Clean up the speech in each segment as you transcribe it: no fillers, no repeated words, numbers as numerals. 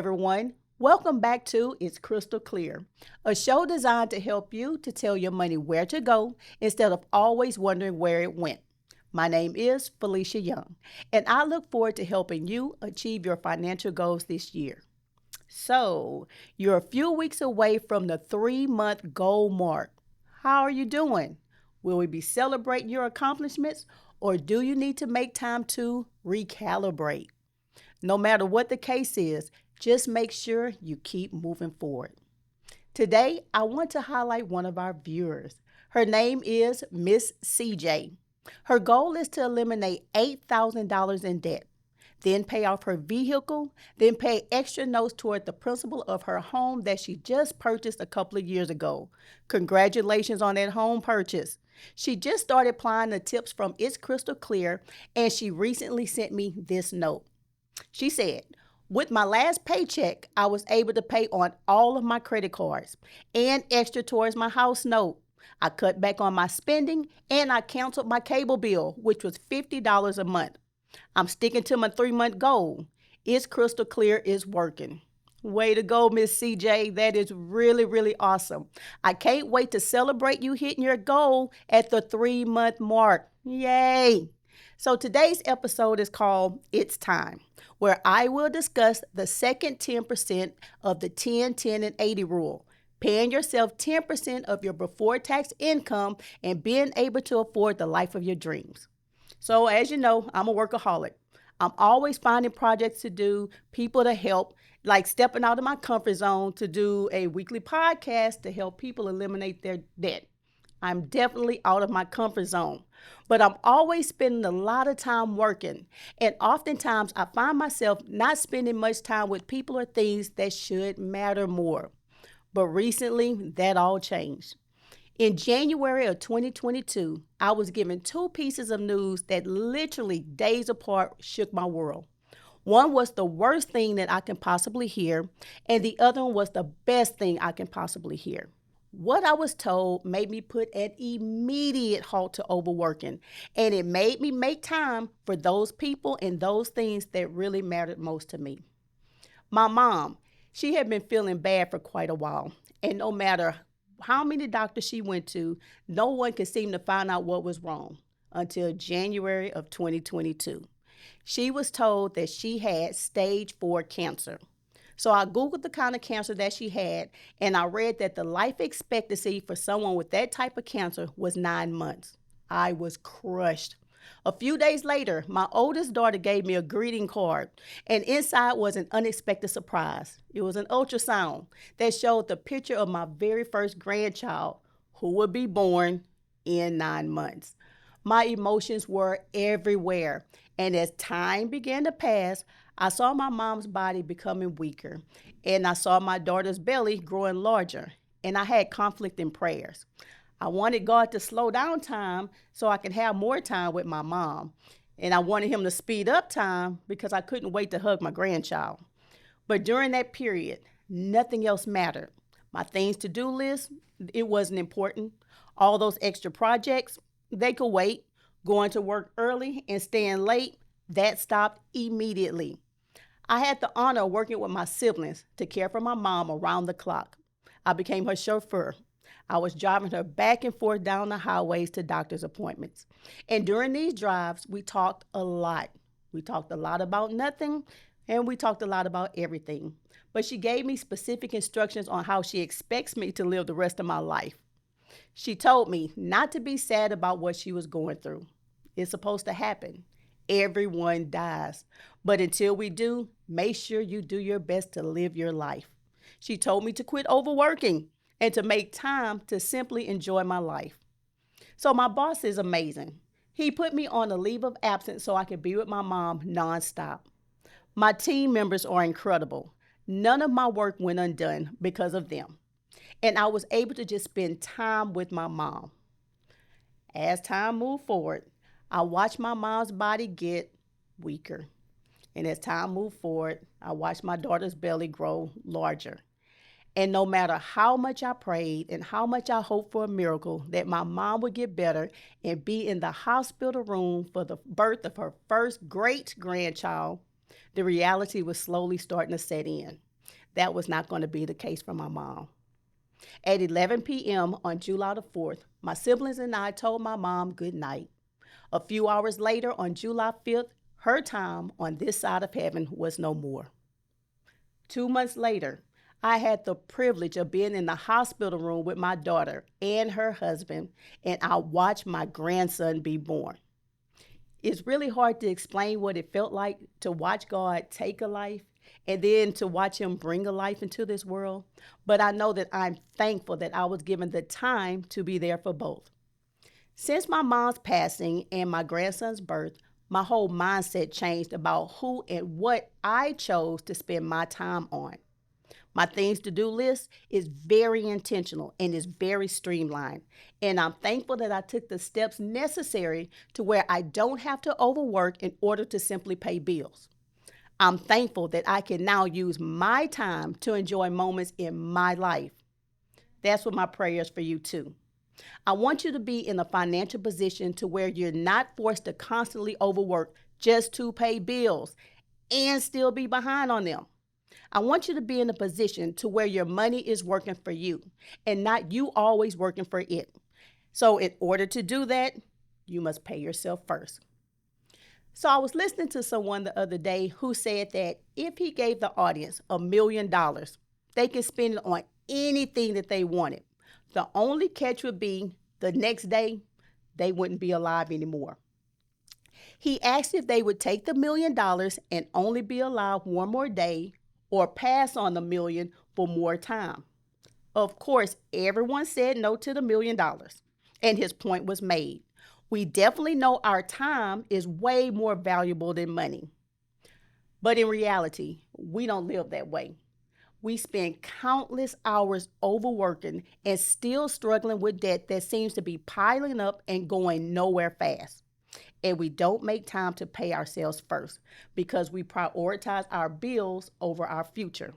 everyone. Welcome back to It's Crystal Clear, a show designed to help you to tell your money where to go instead of always wondering where it went. My name is Felicia Young, and I look forward to helping you achieve your financial goals this year. So, you're a few weeks away from the 3 month goal mark. How are you doing? Will we be celebrating your accomplishments, or do you need to make time to recalibrate? No matter what the case is, just make sure you keep moving forward. Today, I want to highlight one of our viewers. Her name is Miss CJ. Her goal is to eliminate $8,000 in debt, then pay off her vehicle, then pay extra notes toward the principal of her home that she just purchased a couple of years ago. Congratulations on that home purchase. She just started applying the tips from It's Crystal Clear, and she recently sent me this note. She said, with my last paycheck, I was able to pay on all of my credit cards and extra towards my house note. I cut back on my spending and I canceled my cable bill, which was $50 a month. I'm sticking to my 3 month goal. It's Crystal Clear is working. Way to go, Miss CJ. That is really, really awesome. I can't wait to celebrate you hitting your goal at the 3 month mark. Yay! So today's episode is called It's Time, where I will discuss the second 10% of the 10, 10, and 80 rule, paying yourself 10% of your before tax income and being able to afford the life of your dreams. So as you know, I'm a workaholic. I'm always finding projects to do, people to help, like stepping out of my comfort zone to do a weekly podcast to help people eliminate their debt. I'm definitely out of my comfort zone, but I'm always spending a lot of time working. And oftentimes I find myself not spending much time with people or things that should matter more. But recently that all changed. In January of 2022, I was given two pieces of news that literally days apart shook my world. One was the worst thing that I can possibly hear, and the other one was the best thing I can possibly hear. What I was told made me put an immediate halt to overworking, and it made me make time for those people and those things that really mattered most to me. My mom, she had been feeling bad for quite a while, and no matter how many doctors she went to, no one could seem to find out what was wrong until January of 2022. She was told that she had stage 4 cancer. So I Googled the kind of cancer that she had, and I read that the life expectancy for someone with that type of cancer was 9 months. I was crushed. A few days later, my oldest daughter gave me a greeting card, and inside was an unexpected surprise. It was an ultrasound that showed the picture of my very first grandchild, who would be born in 9 months. My emotions were everywhere, and as time began to pass, I saw my mom's body becoming weaker, and I saw my daughter's belly growing larger, and I had conflict in prayers. I wanted God to slow down time so I could have more time with my mom, and I wanted him to speed up time because I couldn't wait to hug my grandchild. But during that period, nothing else mattered. My things to do list, it wasn't important. All those extra projects, they could wait. Going to work early and staying late, that stopped immediately. I had the honor of working with my siblings to care for my mom around the clock. I became her chauffeur. I was driving her back and forth down the highways to doctor's appointments. And during these drives, we talked a lot. We talked a lot about nothing, and we talked a lot about everything. But she gave me specific instructions on how she expects me to live the rest of my life. She told me not to be sad about what she was going through. It's supposed to happen. Everyone dies. But until we do, make sure you do your best to live your life. She told me to quit overworking and to make time to simply enjoy my life. So my boss is amazing. He put me on a leave of absence so I could be with my mom nonstop. My team members are incredible. None of my work went undone because of them. And I was able to just spend time with my mom. As time moved forward, I watched my mom's body get weaker. And as time moved forward, I watched my daughter's belly grow larger. And no matter how much I prayed and how much I hoped for a miracle that my mom would get better and be in the hospital room for the birth of her first great grandchild, the reality was slowly starting to set in. That was not going to be the case for my mom. At 11 p.m. on July the 4th, my siblings and I told my mom good night. A few hours later, on July 5th, her time on this side of heaven was no more. 2 months later, I had the privilege of being in the hospital room with my daughter and her husband, and I watched my grandson be born. It's really hard to explain what it felt like to watch God take a life and then to watch him bring a life into this world. But I know that I'm thankful that I was given the time to be there for both. Since my mom's passing and my grandson's birth, my whole mindset changed about who and what I chose to spend my time on. My things to do list is very intentional and is very streamlined. And I'm thankful that I took the steps necessary to where I don't have to overwork in order to simply pay bills. I'm thankful that I can now use my time to enjoy moments in my life. That's what my prayer is for you too. I want you to be in a financial position to where you're not forced to constantly overwork just to pay bills and still be behind on them. I want you to be in a position to where your money is working for you and not you always working for it. So in order to do that, you must pay yourself first. So I was listening to someone the other day who said that if he gave the audience $1 million, they could spend it on anything that they wanted. The only catch would be the next day, they wouldn't be alive anymore. He asked if they would take the $1 million and only be alive one more day or pass on the million for more time. Of course, everyone said no to the $1 million, and his point was made. We definitely know our time is way more valuable than money. But in reality, we don't live that way. We spend countless hours overworking and still struggling with debt that seems to be piling up and going nowhere fast. And we don't make time to pay ourselves first because we prioritize our bills over our future.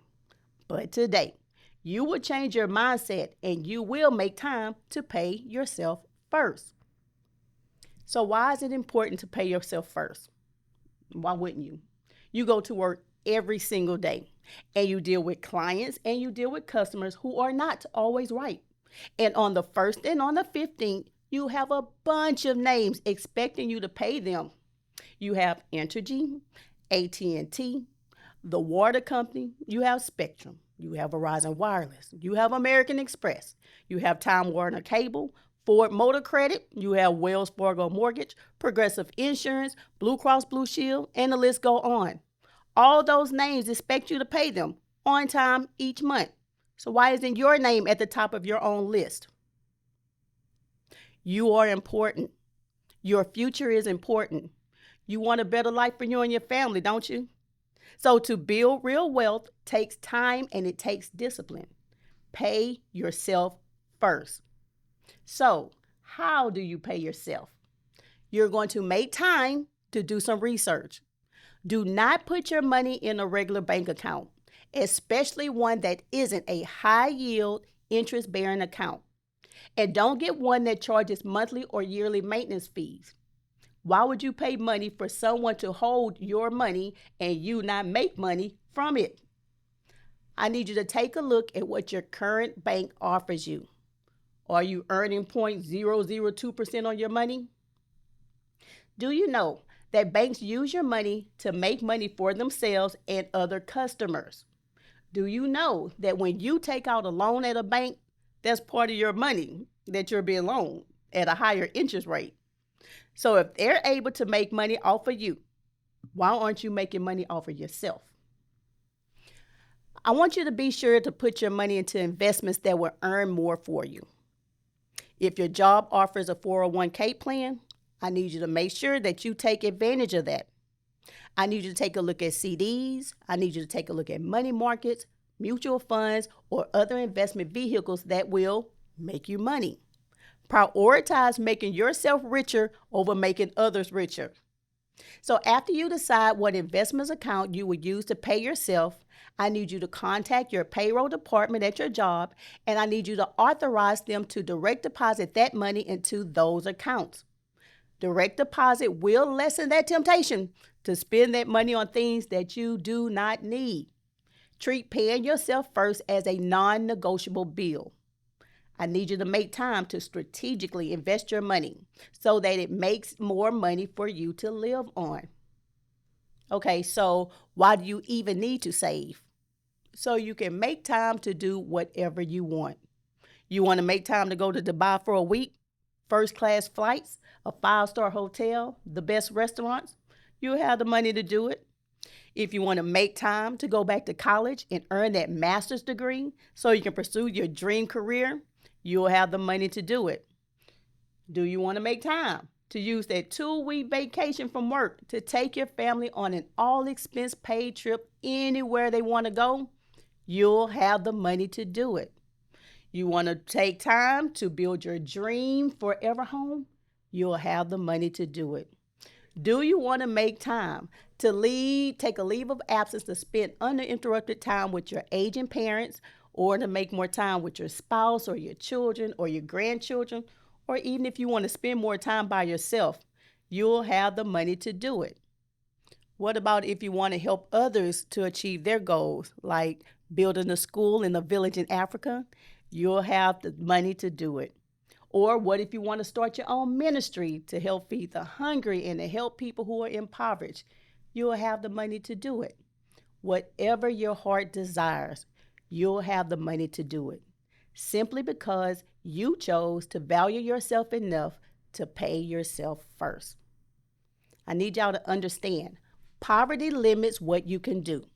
But today, you will change your mindset and you will make time to pay yourself first. So why is it important to pay yourself first? Why wouldn't you? You go to work every single day and you deal with clients and you deal with customers who are not always right. And on the 1st and on the 15th, you have a bunch of names expecting you to pay them. You have Entergy, AT&T, the water company, you have Spectrum, you have Verizon Wireless, you have American Express, you have Time Warner Cable, Ford Motor Credit, you have Wells Fargo Mortgage, Progressive Insurance, Blue Cross Blue Shield, and the list go on. All those names expect you to pay them on time each month. So why isn't your name at the top of your own list? You are important. Your future is important. You want a better life for you and your family, don't you? So to build real wealth takes time and it takes discipline. Pay yourself first. So how do you pay yourself? You're going to make time to do some research. Do not put your money in a regular bank account, especially one that isn't a high yield, interest bearing account. And don't get one that charges monthly or yearly maintenance fees. Why would you pay money for someone to hold your money and you not make money from it? I need you to take a look at what your current bank offers you. Are you earning 0.002% on your money? Do you know that banks use your money to make money for themselves and other customers? Do you know that when you take out a loan at a bank, that's part of your money that you're being loaned at a higher interest rate? So if they're able to make money off of you, why aren't you making money off of yourself? I want you to be sure to put your money into investments that will earn more for you. If your job offers a 401k plan, I need you to make sure that you take advantage of that. I need you to take a look at CDs. I need you to take a look at money markets, mutual funds, or other investment vehicles that will make you money. Prioritize making yourself richer over making others richer. So after you decide what investments account you would use to pay yourself, I need you to contact your payroll department at your job, and I need you to authorize them to direct deposit that money into those accounts. Direct deposit will lessen that temptation to spend that money on things that you do not need. Treat paying yourself first as a non negotiable bill. I need you to make time to strategically invest your money so that it makes more money for you to live on. Okay, so why do you even need to save? So you can make time to do whatever you want. You want to make time to go to Dubai for a week? First class flights, a 5-star hotel, the best restaurants? You'll have the money to do it. If you want to make time to go back to college and earn that master's degree so you can pursue your dream career, you'll have the money to do it. Do you want to make time to use that 2-week vacation from work to take your family on an all-expense paid trip anywhere they want to go? You'll have the money to do it. You want to take time to build your dream forever home? You'll have the money to do it. Do you want to make time to take a leave of absence to spend uninterrupted time with your aging parents, or to make more time with your spouse or your children or your grandchildren, or even if you want to spend more time by yourself? You'll have the money to do it. What about if you want to help others to achieve their goals, like building a school in a village in Africa? You'll have the money to do it. Or what if you want to start your own ministry to help feed the hungry and to help people who are impoverished? You'll have the money to do it. Whatever your heart desires, you'll have the money to do it. Simply because you chose to value yourself enough to pay yourself first. I need y'all to understand, poverty limits what you can do.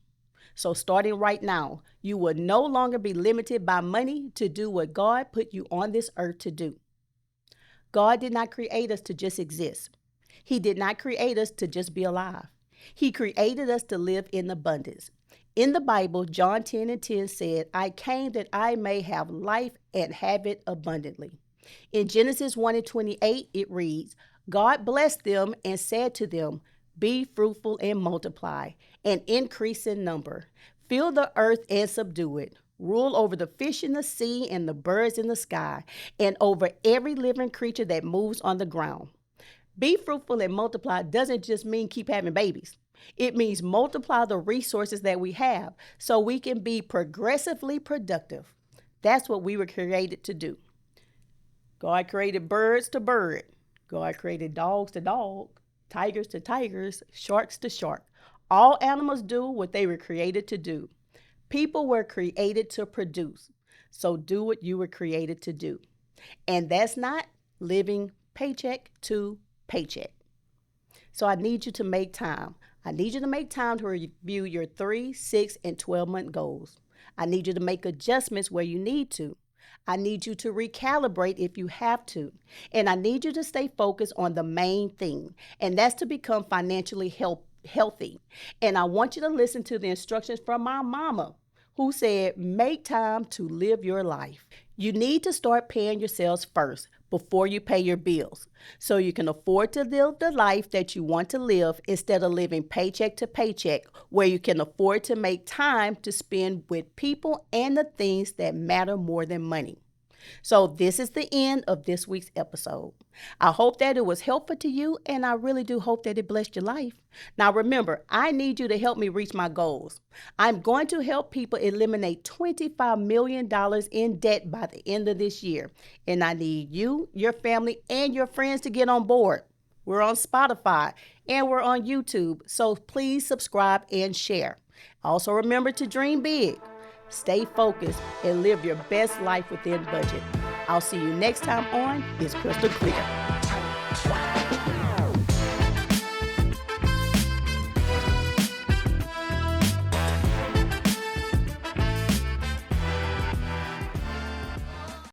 So starting right now, you will no longer be limited by money to do what God put you on this earth to do. God did not create us to just exist. He did not create us to just be alive. He created us to live in abundance. In the Bible, John 10:10 said, I came that I may have life and have it abundantly. In Genesis 1:28, it reads, God blessed them and said to them, be fruitful and multiply, and increase in number. Fill the earth and subdue it. Rule over the fish in the sea and the birds in the sky, and over every living creature that moves on the ground. Be fruitful and multiply doesn't just mean keep having babies. It means multiply the resources that we have so we can be progressively productive. That's what we were created to do. God created birds to bird. God created dogs to dog, tigers to tigers, sharks to shark. All animals do what they were created to do. People were created to produce. So do what you were created to do. And that's not living paycheck to paycheck. So I need you to make time. I need you to make time to review your 3, 6, and 12-month goals. I need you to make adjustments where you need to. I need you to recalibrate if you have to. And I need you to stay focused on the main thing, and that's to become financially healthy. And I want you to listen to the instructions from my mama, who said, make time to live your life. You need to start paying yourselves first before you pay your bills, so you can afford to live the life that you want to live instead of living paycheck to paycheck, where you can afford to make time to spend with people and the things that matter more than money. So this is the end of this week's episode. I hope that it was helpful to you, and I really do hope that it blessed your life. Now remember, I need you to help me reach my goals. I'm going to help people eliminate $25 million in debt by the end of this year. And I need you, your family, and your friends to get on board. We're on Spotify and we're on YouTube, so please subscribe and share. Also remember to dream big. Stay focused and live your best life within budget. I'll see you next time on It's Crystal Clear.